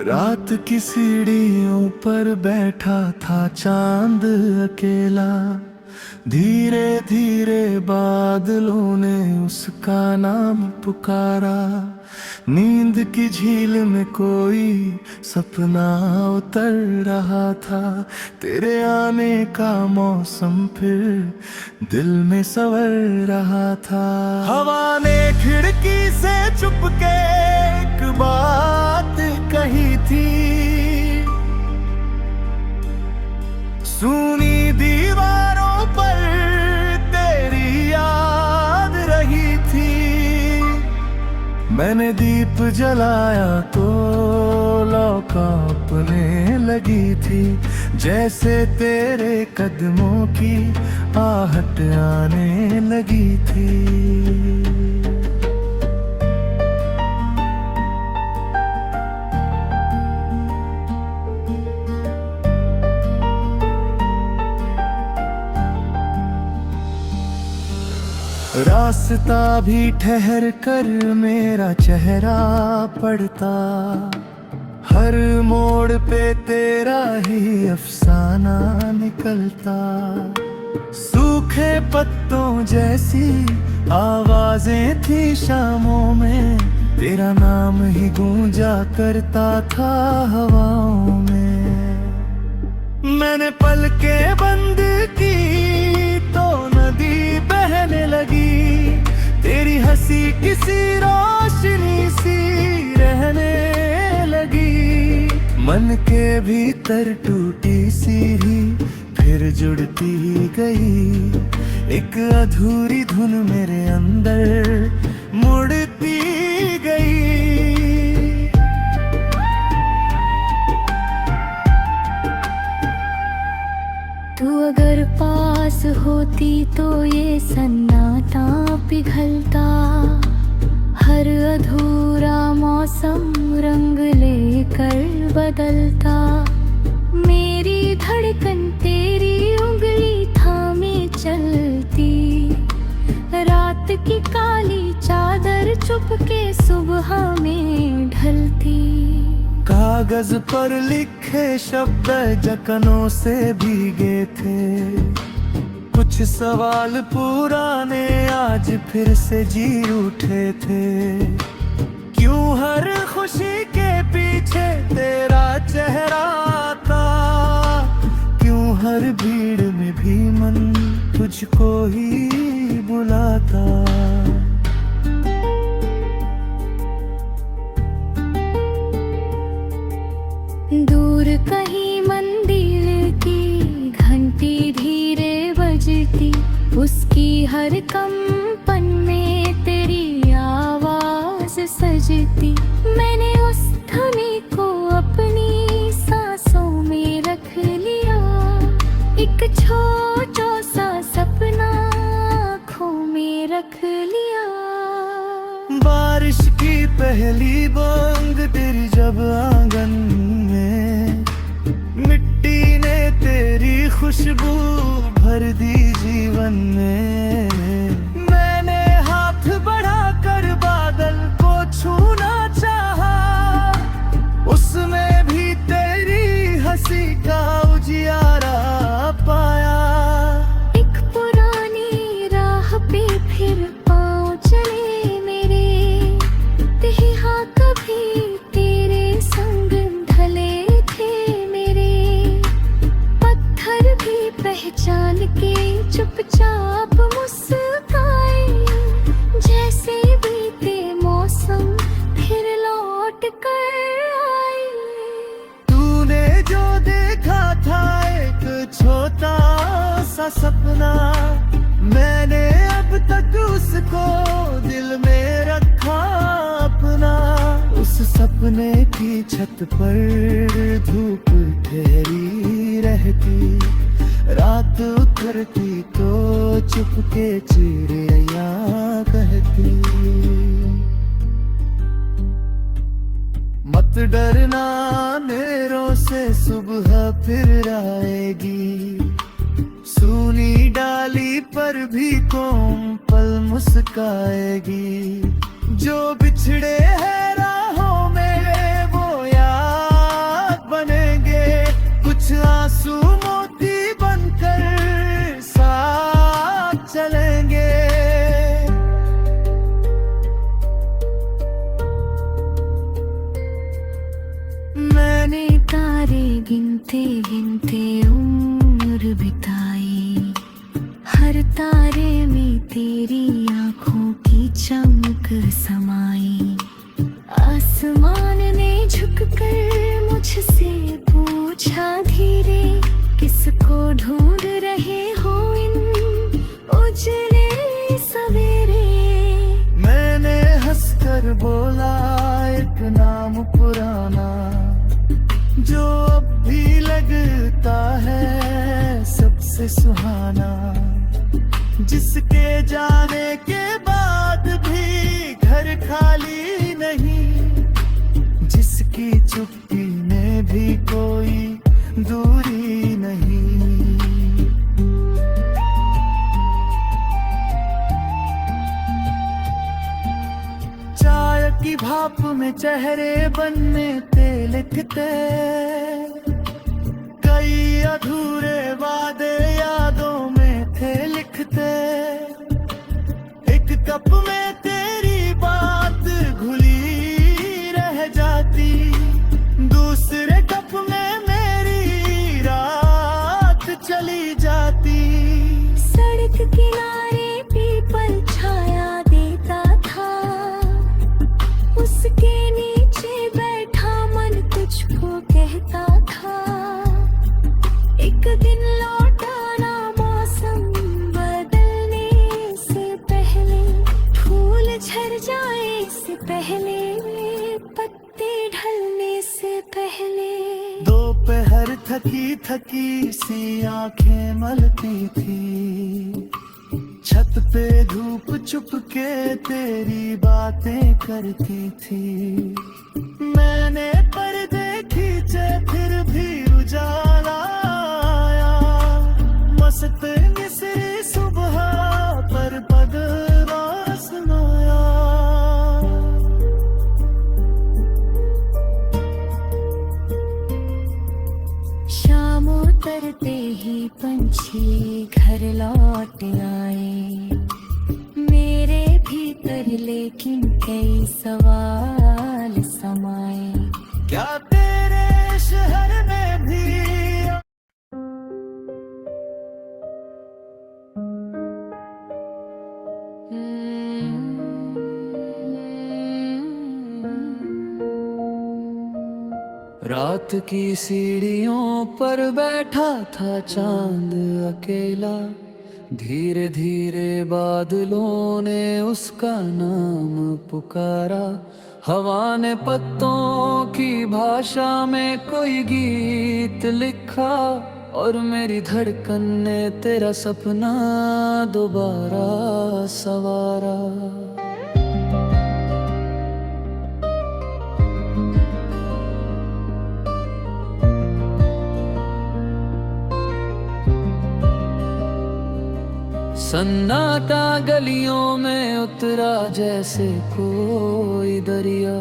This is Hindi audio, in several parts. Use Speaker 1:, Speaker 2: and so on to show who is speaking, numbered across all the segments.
Speaker 1: रात की सीढ़ियों पर बैठा था चांद अकेला। धीरे धीरे बादलों ने उसका नाम पुकारा। नींद की झील में कोई सपना उतर रहा था। तेरे आने का मौसम फिर दिल में सवर रहा था। हवा ने खिड़की से चुपके एक बात कही थी। सुनी दीवारों पर तेरी याद रही थी। मैंने दीप जलाया तो लौ कांपने लगी थी। जैसे तेरे कदमों की आहट आने लगी थी। रास्ता भी ठहर कर मेरा चेहरा पड़ता। हर मोड़ पे तेरा ही अफसाना निकलता। सूखे पत्तों जैसी आवाजें थी शामों में। तेरा नाम ही गूंजा करता था हवाओं में। मैंने पलकें बंद की तो नदी बहने लगी। तेरी हंसी किसी रोशनी सी रहने लगी। मन के भीतर टूटी सी ही फिर जुड़ती गई। एक अधूरी धुन मेरे अंदर मुड़ती गई।
Speaker 2: तू अगर पास होती तो ये सन्नाटा पिघलता। हर अधूरा मौसम रंग लेकर बदलता। मेरी धड़कन तेरी उंगली थामे चलती। रात की काली चादर चुपके सुबह में ढलती।
Speaker 1: कागज पर लिखे शब्द जखनों से भीगे थे। कुछ सवाल पुराने आज फिर से जी उठे थे। क्यों हर खुशी के पीछे तेरा चेहरा था। क्यों हर भीड़ में भी मन तुझको ही बुलाता।
Speaker 2: दूर कहीं मंदिर की घंटी धीरे बजती। उसकी हर कंपन में तेरी आवाज सजती। मैंने उस ध्वनि को अपनी सांसों में रख लिया। एक छोटा सा सपना आँखों में रख लिया।
Speaker 1: बारिश की पहली बूंद तेरी जब आंगन में। मिट्टी ने तेरी खुशबू भर दी जीवन में। मैंने हाथ बढ़ाकर बादल को छूना चाहा। उसमें भी तेरी हंसी का उजियारा पाया।
Speaker 2: एक पुरानी राह पे फिर पाँव चले मेरे। हाँ कभी तेरे संग ढले थे मेरे। पत्थर भी पहचान के चुपचाप मुस्काए। जैसे बीते मौसम फिर लौट कर आए।
Speaker 1: तूने जो देखा था एक छोटा सा सपना। मैंने अब तक उसको दिल में रखा अपना। उस सपने की छत पर धूप ठहरी रहती। रात उतरती तो चुपके चिड़िया कहती। मत डरना अंधेरों से सुबह फिर आएगी। सूनी डाली पर भी कोमल मुस्काएगी। जो बिछड़े हैं राहों में वो याद
Speaker 2: गिनते गिनते उम्र बिताई, हर तारे में तेरी आंखों की चमक समाई। आसमान ने झुककर मुझसे पूछा धीरे, किसको ढूंढ रहे हो इन उजले सवेरे।
Speaker 1: मैंने हंसकर बोला एक नाम पुराना, जो अब भी लगता है सबसे सुहाना, जिसके जाने के बाद भी घर खाली नहीं, जिसकी चुप्पी में भी कोई दूरी नहीं। चाय की भाप में चेहरे बनते लिखते, कई अधूरे वादे यादों में थे लिखते। एक कप में तेरी बात घुली रह जाती, दूसरे कप में मेरी रात चली जाती।
Speaker 2: सड़क किनारे पीपल छाया देता था, उसके नीचे बैठा मन तुझको कहता था। एक दिन लौटाना मौसम बदलने से पहले, फूल झड़ जाए से पहले, पत्ते ढलने से पहले।
Speaker 1: दोपहर थकी थकी सी आंखें मलती थी, छत पे धूप चुपके तेरी बातें करती थी। मैंने पर्दे खींचे फिर भी उजाला आया, मस्त मिस्री सुबह पर बदला सुनाया।
Speaker 2: शाम उतरते ही पंछी घर लौट आए, मेरे भीतर लेकिन कई सवाल समाए।
Speaker 1: क्या तेरे शहर में भी रात की सीढ़ियों पर बैठा था चांद अकेला, धीरे धीरे बादलों ने उसका नाम पुकारा। हवा ने पत्तों की भाषा में कोई गीत लिखा, और मेरी धड़कन ने तेरा सपना दोबारा सवारा। सन्नाटा गलियों में उतरा जैसे कोई दरिया,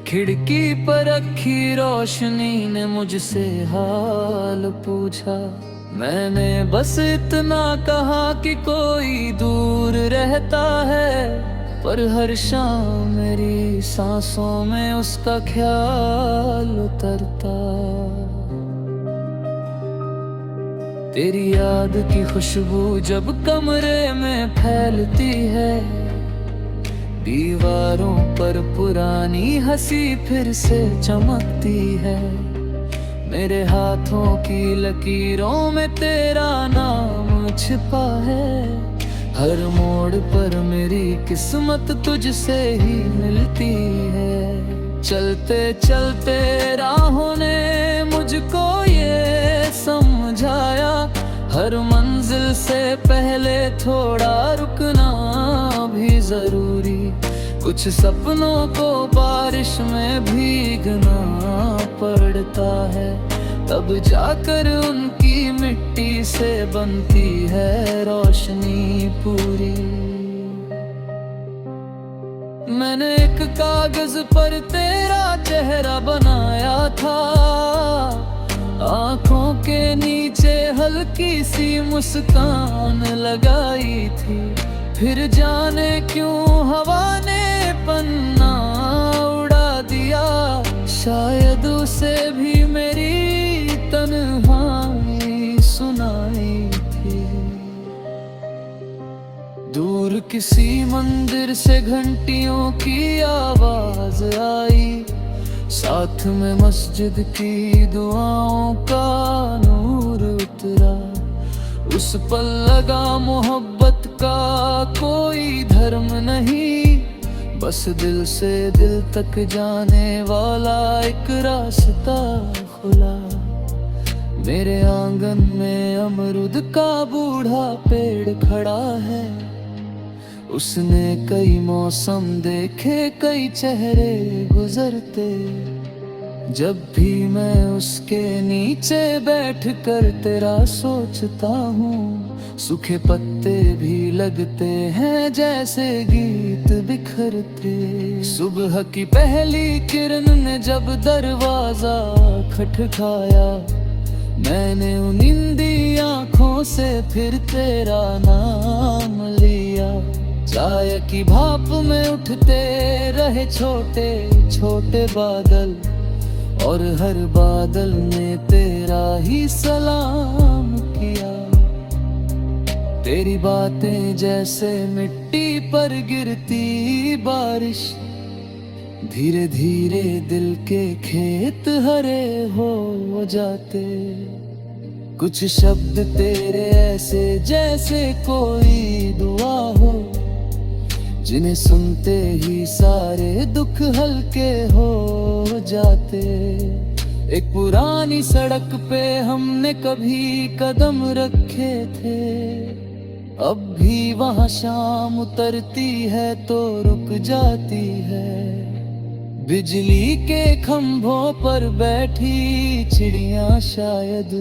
Speaker 1: खिड़की पर रखी रोशनी ने मुझसे हाल पूछा। मैंने बस इतना कहा कि कोई दूर रहता है, पर हर शाम मेरी सांसों में उसका ख्याल उतरता। तेरी याद की खुशबू जब कमरे में फैलती है, दीवारों पर पुरानी हंसी फिर से चमकती है। मेरे हाथों की लकीरों में तेरा नाम छिपा है, हर मोड़ पर मेरी किस्मत तुझसे ही मिलती है। चलते चलते राहों ने मुझको ये समझाया, हर मंजिल से पहले थोड़ा रुकना भी जरूरी। कुछ सपनों को बारिश में भीगना पड़ता है, तब जाकर उनकी मिट्टी से बनती है रोशनी पूरी। मैंने एक कागज पर तेरा चेहरा बनाया था, आंखों के नीचे हल्की सी मुस्कान लगाई थी। फिर जाने क्यों हवा ने पन्ना उड़ा दिया, शायद उसे भी मेरी तन्हाई किसी मंदिर से घंटियों की आवाज आई, साथ में मस्जिद की दुआओं का नूर उतरा। उस पल लगा मोहब्बत का कोई धर्म नहीं, बस दिल से दिल तक जाने वाला एक रास्ता खुला। मेरे आंगन में अमरूद का बूढ़ा पेड़ खड़ा है, उसने कई मौसम देखे, कई चेहरे गुजरते। जब भी मैं उसके नीचे बैठकर तेरा सोचता हूँ, सूखे पत्ते भी लगते हैं जैसे गीत बिखरते। सुबह की पहली किरण ने जब दरवाजा खटखटाया, मैंने उन नींदी आँखों से फिर तेरा नाम लिया। चाय की भाप में उठते रहे छोटे छोटे बादल, और हर बादल ने तेरा ही सलाम किया। तेरी बातें जैसे मिट्टी पर गिरती बारिश, धीरे धीरे दिल के खेत हरे हो जाते। कुछ शब्द तेरे ऐसे जैसे कोई दुआ हो, जिन्हें सुनते ही सारे दुख हल्के हो जाते। एक पुरानी सड़क पे हमने कभी कदम रखे थे, अब भी वहाँ शाम उतरती है तो रुक जाती है। बिजली के खंभों पर बैठी चिड़िया शायद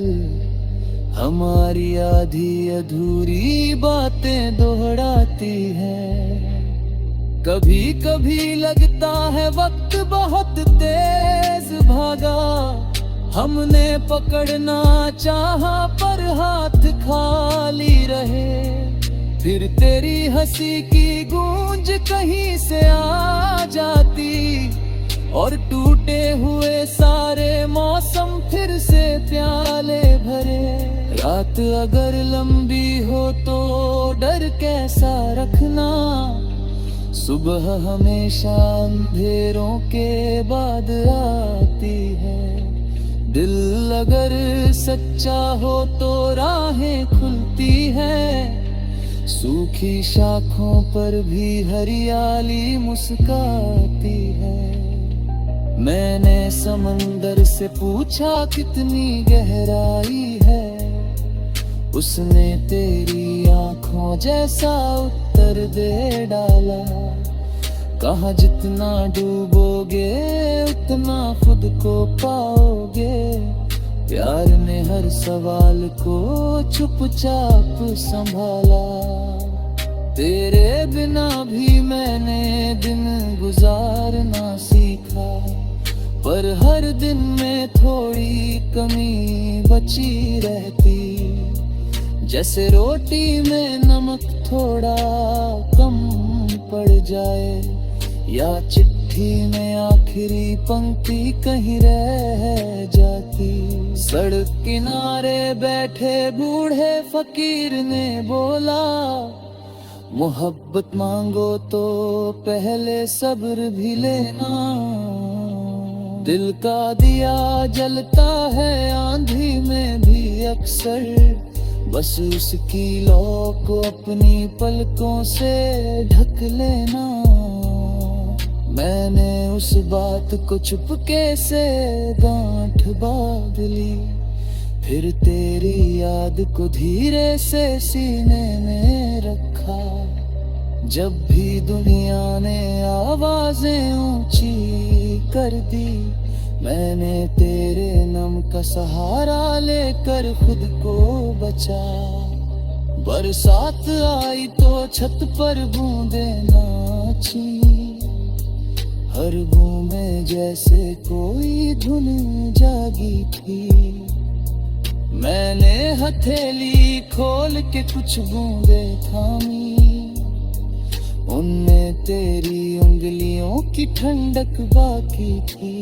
Speaker 1: हमारी आधी अधूरी बातें दोहराती है। कभी कभी लगता है वक्त बहुत तेज भागा, हमने पकड़ना चाहा पर हाथ खाली रहे। फिर तेरी हंसी की गूंज कहीं से आ जाती, और टूटे हुए सारे मौसम फिर से प्याले भरे। रात अगर लंबी हो तो डर कैसा रखना, सुबह हमेशा अंधेरों के बाद आती है। दिल अगर सच्चा हो तो राहें खुलती है, सूखी शाखों पर भी हरियाली मुस्काती है। मैंने समंदर से पूछा कितनी गहराई है, उसने तेरी आंखों जैसा उत्तर दे डाला। कहा जितना डूबोगे उतना खुद को पाओगे, प्यार ने हर सवाल को चुपचाप संभाला। तेरे बिना भी मैंने दिन गुजारना सीखा, पर हर दिन में थोड़ी कमी बची रहती। जैसे रोटी में नमक थोड़ा कम पड़ जाए, या चिट्ठी में आखिरी पंक्ति कहीं रह जाती। सड़क किनारे बैठे बूढ़े फकीर ने बोला, मोहब्बत मांगो तो पहले सब्र भी लेना। दिल का दिया जलता है आंधी में भी अक्सर, बस उसकी लौ को अपनी पलकों से ढक लेना। मैंने उस बात को चुपके से गांठ बांध ली, फिर तेरी याद को धीरे से सीने में रखा। जब भी दुनिया ने आवाजें ऊंची कर दी, मैंने तेरे नम का सहारा लेकर खुद को बचा। बरसात आई तो छत पर बूंदें नाची, हर बूंद में जैसे कोई धुन जागी थी। मैंने हथेली खोल के कुछ बूंदें थामी, उनमें तेरी उंगलियों की ठंडक बाकी थी।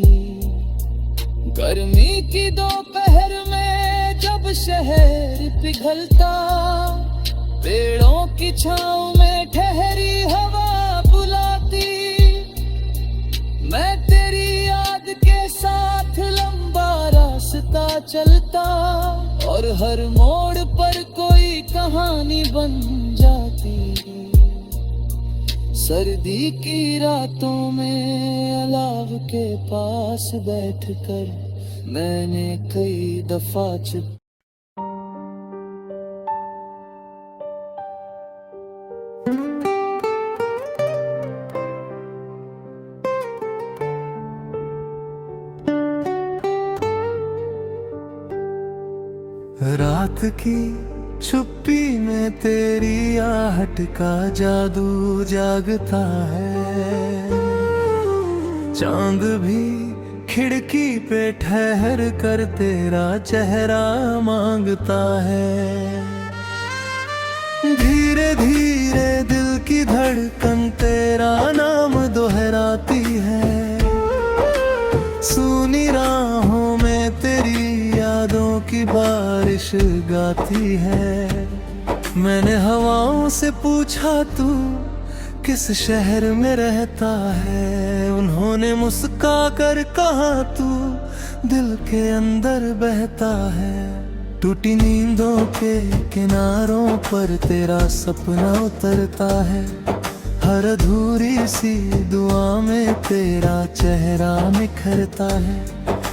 Speaker 1: गर्मी की दोपहर में जब शहर पिघलता, पेड़ों की छाँव में ठहरी हवा बुलाती, मैं तेरी याद के साथ लंबा रास्ता चलता, और हर मोड़ पर कोई कहानी बन जाती। सर्दी की रातों में अलाव के पास बैठकर मैंने कई दफा चुप
Speaker 3: रात की चुप्पी में तेरी आहट का जादू जागता है। चांद भी खिड़की पे ठहर कर तेरा चेहरा मांगता है। धीरे धीरे दिल की धड़कन तेरा नाम दोहराती है। सूनी राहों में तेरी यादों की बारिश गाती है। मैंने हवाओं से पूछा तू किस शहर में रहता है। उन्होंने मुस्का कर कहा तू दिल के अंदर बहता है। टूटी नींदों के किनारों पर तेरा सपना उतरता है। हर अधूरी सी दुआ में तेरा चेहरा निखरता है।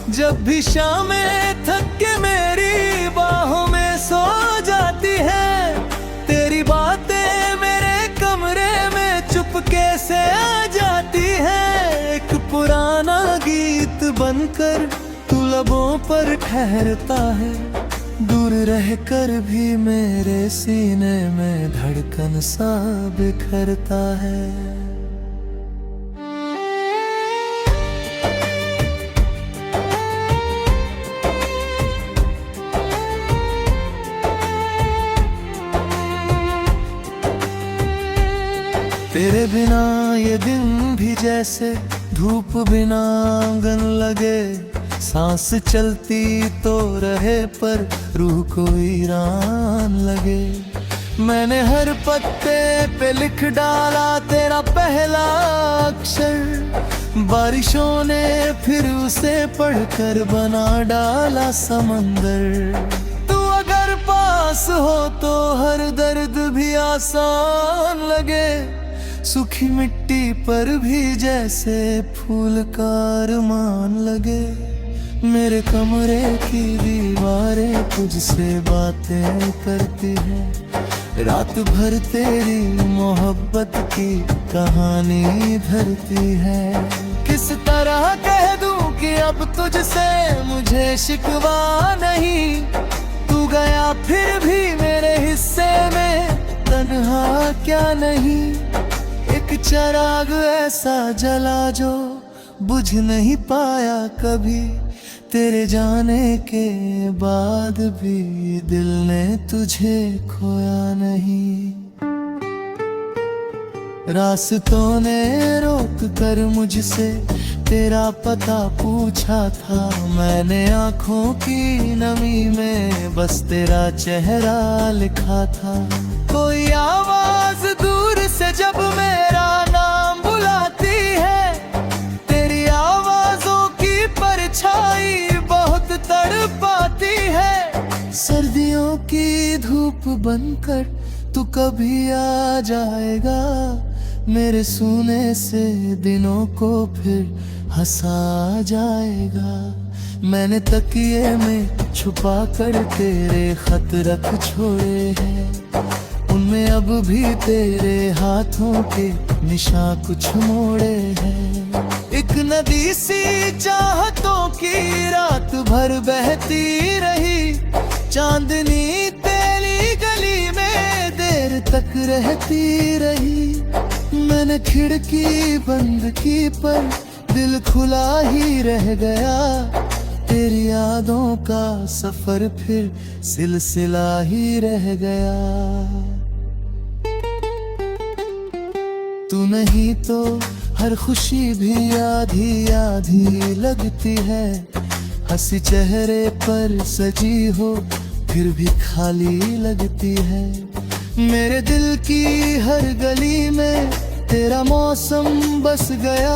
Speaker 3: जब भी शामें थक के मेरी बाहों में सो जाती है, तेरी बातें मेरे कमरे में चुपके से आ जाती है। एक पुराना गीत बनकर तू लबों पर ठहरता है। दूर रहकर भी मेरे सीने में धड़कन सा बिखरता है। तेरे बिना ये दिन भी जैसे धूप बिना आंगन लगे। सांस चलती तो रहे पर रूह को ईरान लगे। मैंने हर पत्ते पे लिख डाला तेरा पहला अक्षर। बारिशों ने फिर उसे पढ़कर बना डाला समंदर। तू अगर पास हो तो हर दर्द भी आसान लगे। सूखी मिट्टी पर भी जैसे फूल का अरमान लगे। मेरे कमरे की दीवारें तुझसे बातें करती हैं। रात भर तेरी मोहब्बत की कहानी धरती है। किस तरह कह दूं कि अब तुझसे मुझे शिकवा नहीं। तू गया फिर भी मेरे हिस्से में तन्हा क्या नहीं। एक चिराग ऐसा जला जो बुझ नहीं पाया कभी। तेरे जाने के बाद भी दिल ने तुझे खोया नहीं। रास्तों ने रोक कर मुझसे तेरा पता पूछा था। मैंने आँखों की नमी में बस तेरा चेहरा लिखा था। कोई आवाज दूर से जब मेरा नाम बुलाती है, तेरी आवाजों की परछाई बहुत तड़पाती है। सर्दियों की धूप बनकर तू कभी आ जाएगा। मेरे सोने से दिनों को फिर हंसा जाएगा। मैंने तकिए में छुपा कर तेरे खत रख छोड़े हैं। उनमें अब भी तेरे हाथों के निशान कुछ मोड़े हैं। एक नदी सी चाहतों की रात भर बहती रही। चांदनी तेरी गली में देर तक रहती रही। मैंने खिड़की बंद की पर दिल खुला ही रह गया। तेरी यादों का सफर फिर सिलसिला ही रह गया। तू नहीं तो हर खुशी भी आधी आधी लगती है। हंसी चेहरे पर सजी हो फिर भी खाली लगती है। मेरे दिल की हर गली में तेरा मौसम बस गया।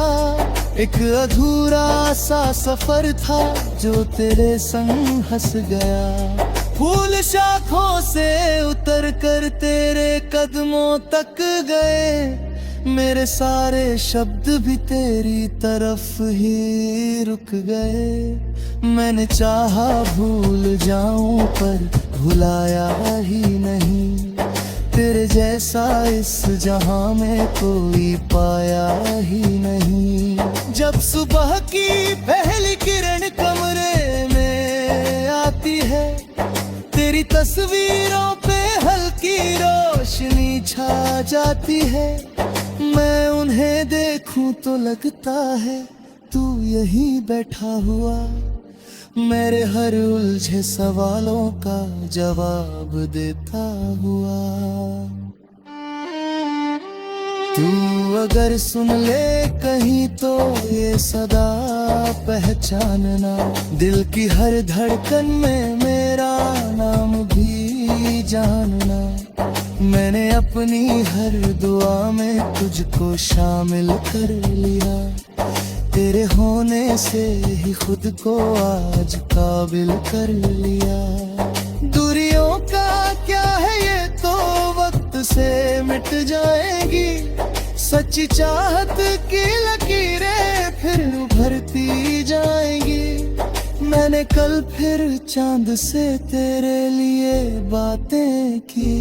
Speaker 3: एक अधूरा सा सफर था जो तेरे संग हंस गया। फूल शाखों से उतर कर तेरे कदमों तक गए। मेरे सारे शब्द भी तेरी तरफ ही रुक गए। मैंने चाहा भूल जाऊं पर भुलाया ही नहीं। तेरे जैसा इस जहां में कोई पाया ही नहीं। जब सुबह की पहली किरण कमरे में आती है, तेरी तस्वीरों पे हल्की रोशनी छा जाती है। मैं उन्हें देखूं तो लगता है तू यहीं बैठा हुआ, मेरे हर उलझे सवालों का जवाब देता हुआ। तू अगर सुन ले कहीं तो ये सदा पहचानना। दिल की हर धड़कन में मेरा नाम भी जानना। मैंने अपनी हर दुआ में तुझको शामिल कर लिया। तेरे होने से ही खुद को आज काबिल कर लिया। दूरियों का क्या है ये तो वक्त से मिट जाएगी। सच्ची चाहत की लकीरें फिर उभरती जाएंगी। मैंने कल फिर चांद से तेरे लिए बातें की।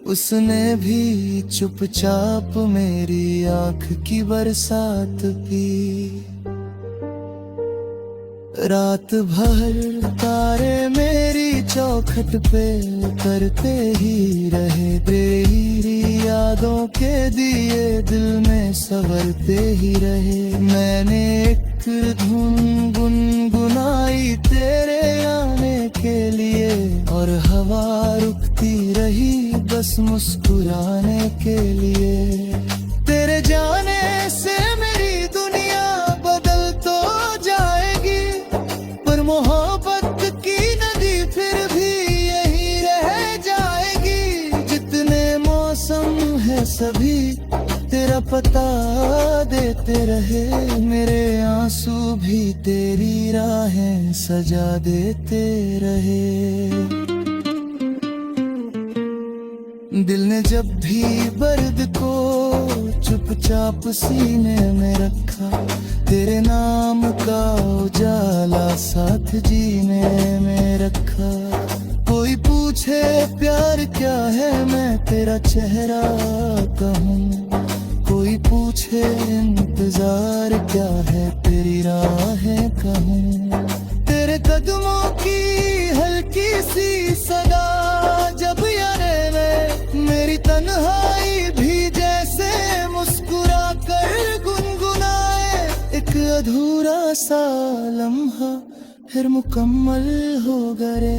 Speaker 3: उसने भी चुपचाप मेरी आंख की बरसात पी। रात भर तारे मेरी चौखट पे करते ही रहे। तेरी यादों के दिए दिल में संवरते ही रहे। मैंने एक धुन गुनगुनाई तेरे आने के लिए, और हवा रुकती रही बस मुस्कुराने के लिए। तेरे जाने से मेरी दुनिया बदल तो जाएगी, पर मोहब्बत की नदी फिर भी यही रह जाएगी। जितने मौसम है सभी तेरा पता देते रहे। मेरे आंसू भी तेरी राहें सजा देते रहे। दिल ने जब भी दर्द को चुपचाप सीने में रखा, तेरे नाम का उजाला साथ जीने में रखा। कोई पूछे प्यार क्या है मैं तेरा चेहरा कहूँ। कोई पूछे इंतजार क्या है तेरी राहें कहूँ। तेरे कदमों की हल्की सी सदा जब यारे में मेरी तन्हाई भी जैसे मुस्कुरा कर गुनगुनाए। एक अधूरा सा लम्हा फिर मुकम्मल हो गए।